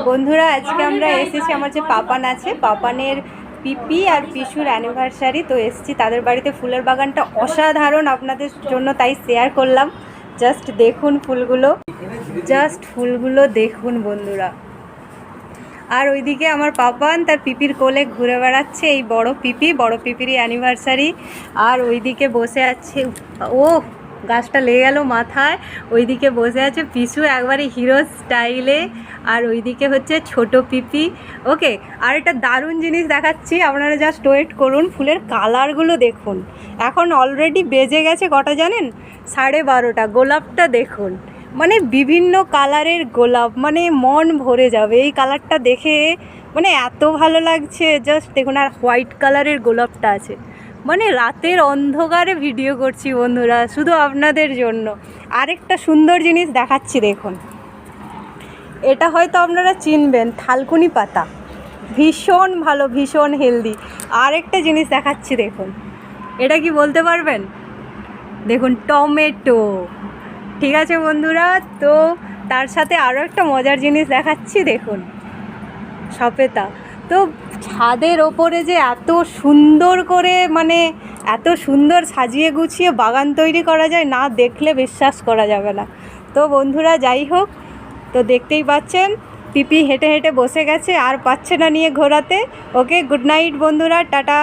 বন্ধুরা আজকে আমরা এসেছি, আমার যে পাপান আছে, পাপানের পিপি আর পিসুর অ্যানিভার্সারি, তো এসেছি তাদের বাড়িতে। ফুলের বাগানটা অসাধারণ, আপনাদের জন্য তাই শেয়ার করলাম। জাস্ট দেখুন ফুলগুলো, জাস্ট ফুলগুলো দেখুন বন্ধুরা। আর ওইদিকে আমার পাপান তার পিপির কোলে ঘুরে বেড়াচ্ছে, এই বড় পিপিরই অ্যানিভার্সারি। আর ওইদিকে বসে আছে, ও গাছটা লেগে গেল মাথায়। ওইদিকে বসে আছে পিসু একবারে হিরো স্টাইলে, আর ওইদিকে হচ্ছে ছোট পিপি। ওকে, আর একটা দারুণ জিনিস দেখাচ্ছি, আপনারা জাস্ট ওয়েট করুন। ফুলের কালারগুলো দেখুন। এখন অলরেডি বেজে গেছে কটা জানেন? 12:30। গোলাপটা দেখুন, মানে বিভিন্ন কালারের গোলাপ, মানে মন ভরে যাবে এই কালারটা দেখে, মানে এত ভালো লাগছে। জাস্ট দেখুন, আর হোয়াইট কালারের গোলাপটা আছে। মানে রাতের অন্ধকারে ভিডিও করছি বন্ধুরা, শুধু আপনাদের জন্য। আরেকটা সুন্দর জিনিস দেখাচ্ছি দেখুন, এটা হয়তো আপনারা চিনবেন, থালকুনি পাতা, ভীষণ ভালো, ভীষণ হেলদি। আরেকটা জিনিস দেখাচ্ছি দেখুন, এটা কি বলতে পারবেন? দেখুন, টমেটো। ঠিক আছে বন্ধুরা, তো তার সাথে আরও একটা মজার জিনিস দেখাচ্ছি দেখুন, সপেতা। তো ছাদের ওপরে যে এত সুন্দর করে, মানে এত সুন্দর সাজিয়ে গুছিয়ে বাগান তৈরি করা যায়, না দেখলে বিশ্বাস করা যাবে না। তো বন্ধুরা যাই হোক, তো দেখতেই পাচ্ছেন পিপি হেঁটে হেঁটে বসে গেছে, আর পাচ্ছে না নিয়ে ঘোরাতে। ওকে, গুড নাইট বন্ধুরা, টাটা।